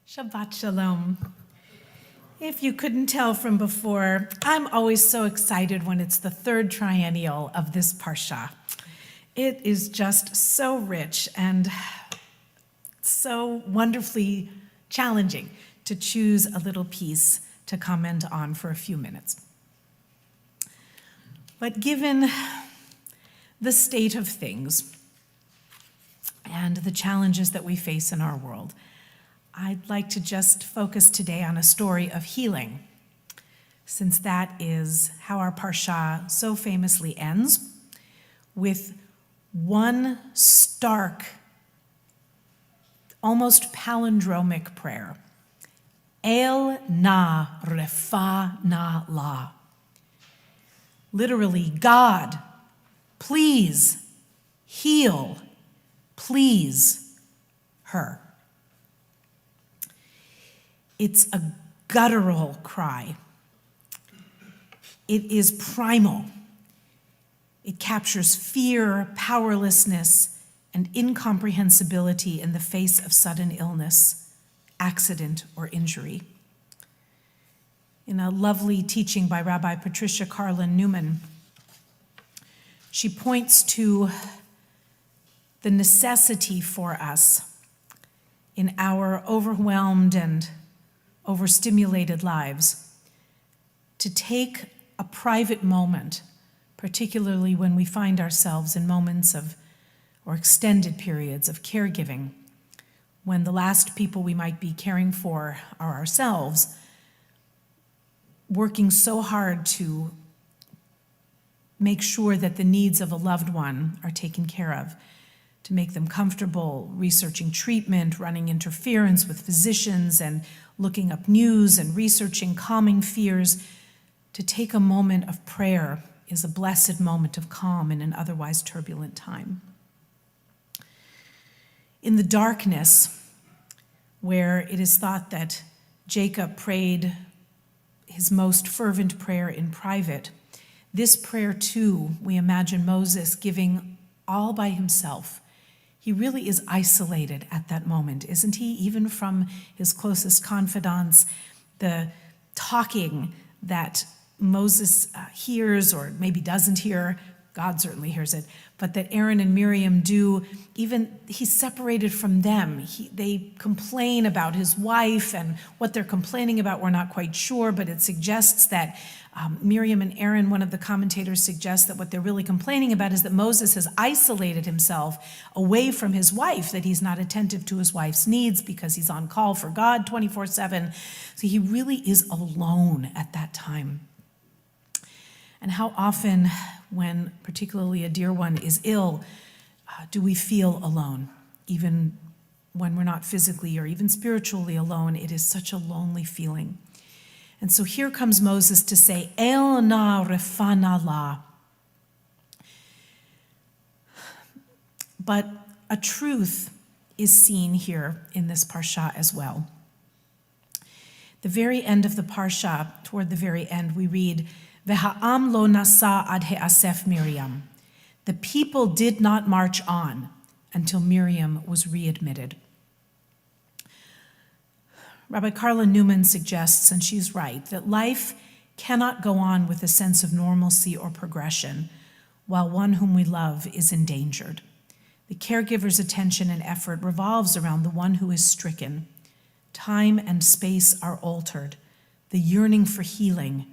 Shabbat Shalom. If you couldn't tell from before, I'm always so excited when it's the third triennial of this parsha. It is just so rich and so wonderfully challenging to choose a little piece to comment on for a few minutes. But given the state of things and the challenges that we face in our world, I'd like to just focus today on a story of healing, since that is how our parsha so famously ends, with one stark, almost palindromic prayer. El na refa na la. Literally, God, please heal, please her. It's a guttural cry. It is primal. It captures fear, powerlessness, and incomprehensibility in the face of sudden illness, accident, or injury. In a lovely teaching by Rabbi Patricia Carlin Newman, she points to the necessity for us in our overwhelmed and overstimulated lives to take a private moment, particularly when we find ourselves in moments of or extended periods of caregiving, when the last people we might be caring for are ourselves, working so hard to make sure that the needs of a loved one are taken care of, to make them comfortable, researching treatment, running interference with physicians, and looking up news and researching calming fears. To take a moment of prayer is a blessed moment of calm in an otherwise turbulent time. In the darkness, where it is thought that Jacob prayed his most fervent prayer in private, this prayer too, we imagine Moses giving all by himself. He really is isolated at that moment, isn't he? Even from his closest confidants, the talking that Moses hears or maybe doesn't hear, God certainly hears it, but that Aaron and Miriam do, even he's separated from them. They complain about his wife, and what they're complaining about we're not quite sure, but it suggests that Miriam and Aaron, one of the commentators suggests that what they're really complaining about is that Moses has isolated himself away from his wife, that he's not attentive to his wife's needs because he's on call for God 24/7. So he really is alone at that time. And how often, when particularly a dear one is ill, do we feel alone? Even when we're not physically or even spiritually alone, it is such a lonely feeling. And so here comes Moses to say, El na refana la. But a truth is seen here in this parsha as well. The very end of the parsha, toward the very end, we read, V'ha'am lo nasa ad he'asef Miriam. The people did not march on until Miriam was readmitted. Rabbi Carlin Newman suggests, and she's right, that life cannot go on with a sense of normalcy or progression while one whom we love is endangered. The caregiver's attention and effort revolves around the one who is stricken. Time and space are altered. The yearning for healing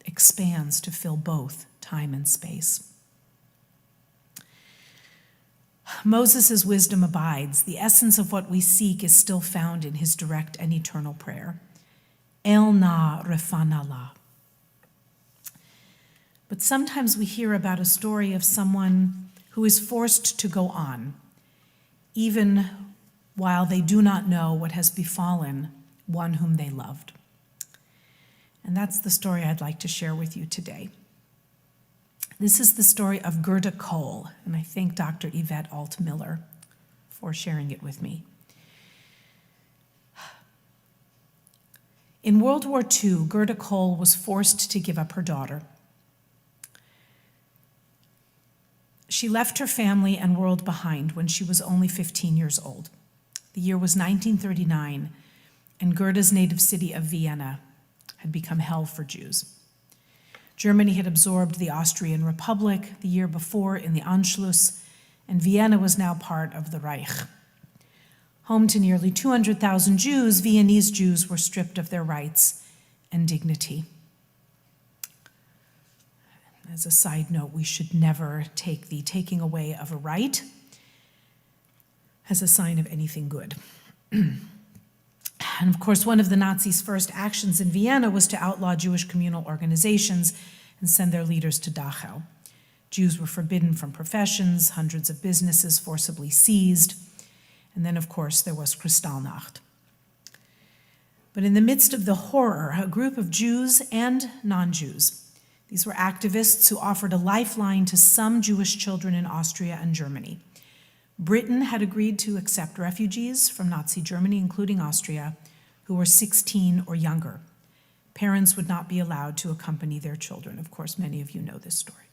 expands to fill both time and space. Moses' wisdom abides. The essence of what we seek is still found in his direct and eternal prayer. El na refana la. But sometimes we hear about a story of someone who is forced to go on, even while they do not know what has befallen one whom they loved. And that's the story I'd like to share with you today. This is the story of Gerda Cole, and I thank Dr. Yvette Alt-Miller for sharing it with me. In World War II, Gerda Cole was forced to give up her daughter. She left her family and world behind when she was only 15 years old. The year was 1939, and Goethe's native city of Vienna had become hell for Jews. Germany had absorbed the Austrian Republic the year before in the Anschluss, and Vienna was now part of the Reich. Home to nearly 200,000 Jews, Viennese Jews were stripped of their rights and dignity. As a side note, we should never take the taking away of a right as a sign of anything good. And of course, one of the Nazis' first actions in Vienna was to outlaw Jewish communal organizations and send their leaders to Dachau. Jews were forbidden from professions, hundreds of businesses forcibly seized, and then, of course, there was Kristallnacht. But in the midst of the horror, a group of Jews and non-Jews, these were activists who offered a lifeline to some Jewish children in Austria and Germany. Britain had agreed to accept refugees from Nazi Germany, including Austria, who were 16 or younger. Parents would not be allowed to accompany their children. Of course, many of you know this story.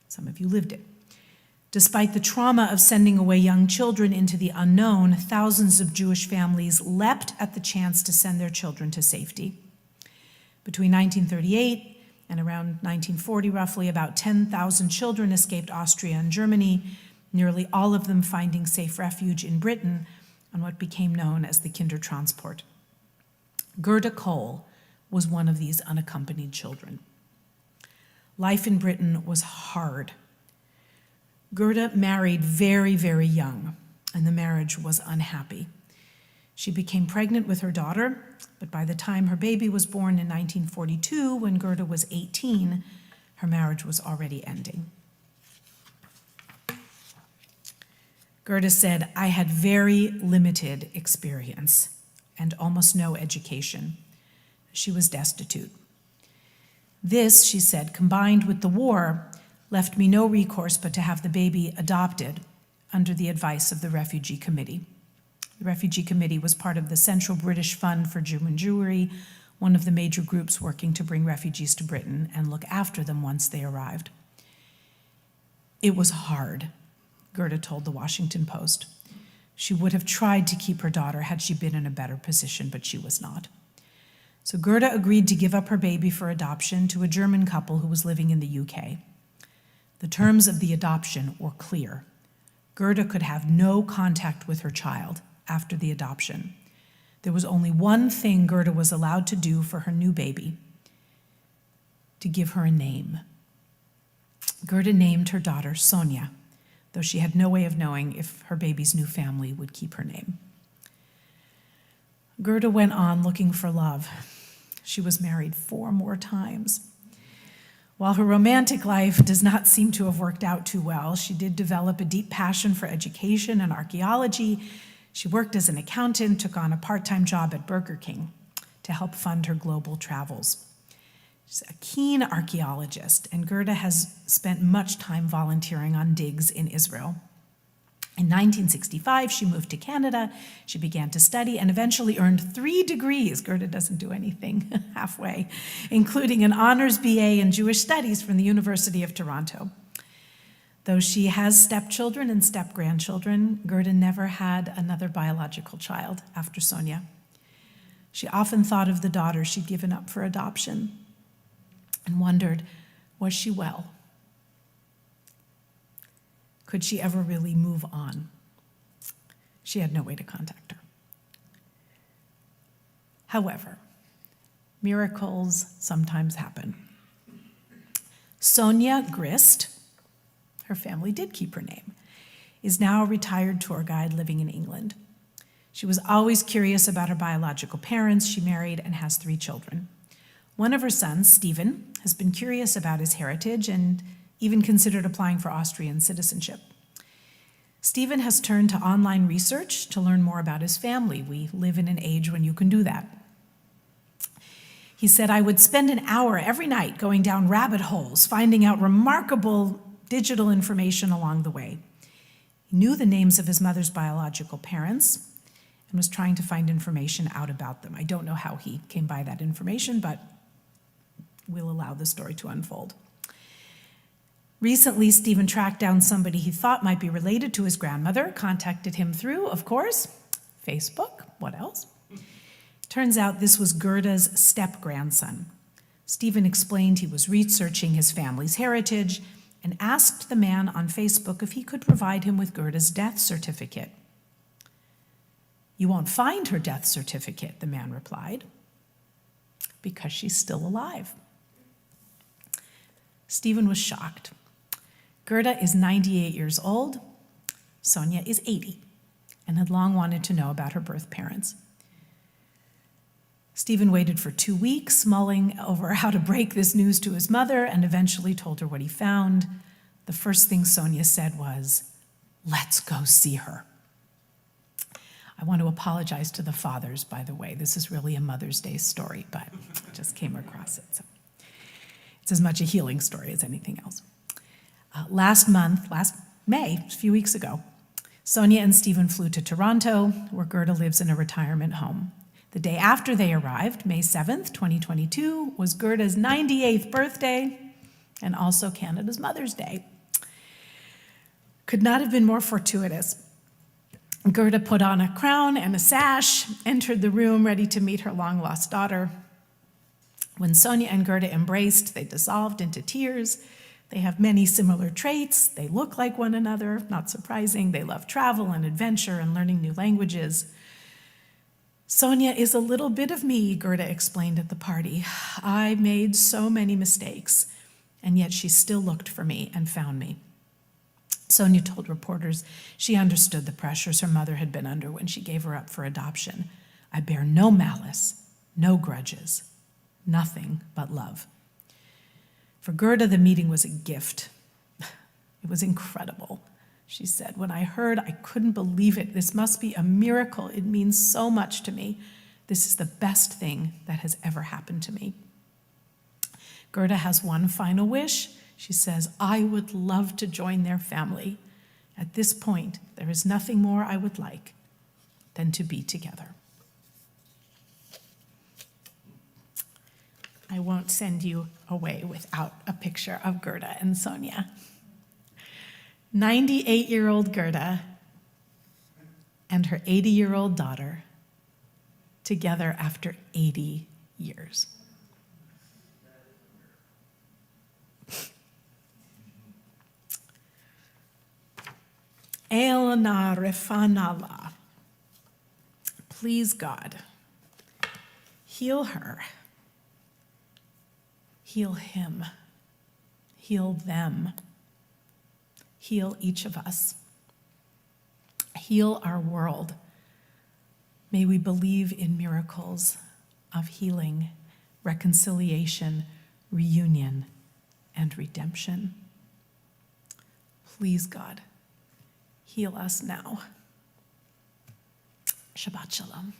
Some of you lived it. Despite the trauma of sending away young children into the unknown, thousands of Jewish families leapt at the chance to send their children to safety. Between 1938 and around 1940, roughly, about 10,000 children escaped Austria and Germany, nearly all of them finding safe refuge in Britain on what became known as the Kindertransport. Gerda Kohl was one of these unaccompanied children. Life in Britain was hard. Gerda married very, very young, and the marriage was unhappy. She became pregnant with her daughter, but by the time her baby was born in 1942, when Gerda was 18, her marriage was already ending. Gerda said, "I had very limited experience and almost no education. She was destitute. This," she said, "combined with the war, left me no recourse but to have the baby adopted under the advice of the Refugee Committee." The Refugee Committee was part of the Central British Fund for German Jewry, one of the major groups working to bring refugees to Britain and look after them once they arrived. "It was hard," Gerda told the Washington Post. She would have tried to keep her daughter had she been in a better position, but she was not. So Gerda agreed to give up her baby for adoption to a German couple who was living in the UK. The terms of the adoption were clear. Gerda could have no contact with her child after the adoption. There was only one thing Gerda was allowed to do for her new baby: to give her a name. Gerda named her daughter Sonia, though she had no way of knowing if her baby's new family would keep her name. Gerda went on looking for love. She was married 4 more times. While her romantic life does not seem to have worked out too well, she did develop a deep passion for education and archaeology. She worked as an accountant, took on a part-time job at Burger King to help fund her global travels. She's a keen archaeologist, and Gerda has spent much time volunteering on digs in Israel. In 1965, she moved to Canada. She began to study and eventually earned 3 degrees. Gerda doesn't do anything halfway, including an honors BA in Jewish studies from the University of Toronto. Though she has stepchildren and step-grandchildren, Gerda never had another biological child after Sonia. She often thought of the daughter she'd given up for adoption and wondered, was she well? Could she ever really move on? She had no way to contact her. However, miracles sometimes happen. Sonia Grist, her family did keep her name, is now a retired tour guide living in England. She was always curious about her biological parents. She married and has 3 children. One of her sons, Stephen, has been curious about his heritage and even considered applying for Austrian citizenship. Stephen has turned to online research to learn more about his family. We live in an age when you can do that. He said, "I would spend an hour every night going down rabbit holes, finding out remarkable digital information along the way." He knew the names of his mother's biological parents and was trying to find information out about them. I don't know how he came by that information, but we'll allow the story to unfold. Recently, Stephen tracked down somebody he thought might be related to his grandmother, contacted him through, of course, Facebook, what else? Turns out this was Gerda's step-grandson. Stephen explained he was researching his family's heritage and asked the man on Facebook if he could provide him with Gerda's death certificate. "You won't find her death certificate," the man replied, "because she's still alive." Stephen was shocked. Gerda is 98 years old, Sonia is 80, and had long wanted to know about her birth parents. Stephen waited for 2 weeks, mulling over how to break this news to his mother, and eventually told her what he found. The first thing Sonia said was, "Let's go see her." I want to apologize to the fathers, by the way. This is really a Mother's Day story, but I just came across it. So it's as much a healing story as anything else. Last May, a few weeks ago, Sonia and Stephen flew to Toronto, where Gerda lives in a retirement home. The day after they arrived, May 7th, 2022, was Gerda's 98th birthday and also Canada's Mother's Day. Could not have been more fortuitous. Gerda put on a crown and a sash, entered the room ready to meet her long-lost daughter. When Sonia and Gerda embraced, they dissolved into tears. They have many similar traits. They look like one another, not surprising. They love travel and adventure and learning new languages. "Sonia is a little bit of me," Gerda explained at the party. "I made so many mistakes, and yet she still looked for me and found me." Sonia told reporters she understood the pressures her mother had been under when she gave her up for adoption. "I bear no malice, no grudges, nothing but love." For Gerda, the meeting was a gift. "It was incredible," she said. "When I heard, I couldn't believe it. This must be a miracle. It means so much to me. This is the best thing that has ever happened to me." Gerda has one final wish. She says, "I would love to join their family. At this point, there is nothing more I would like than to be together." I won't send you away without a picture of Gerda and Sonia. 98-year-old Gerda and her 80-year-old daughter together after 80 years. Elna refanala. Please, God, heal her. Heal him. Heal them. Heal each of us. Heal our world. May we believe in miracles of healing, reconciliation, reunion, and redemption. Please, God, heal us now. Shabbat Shalom.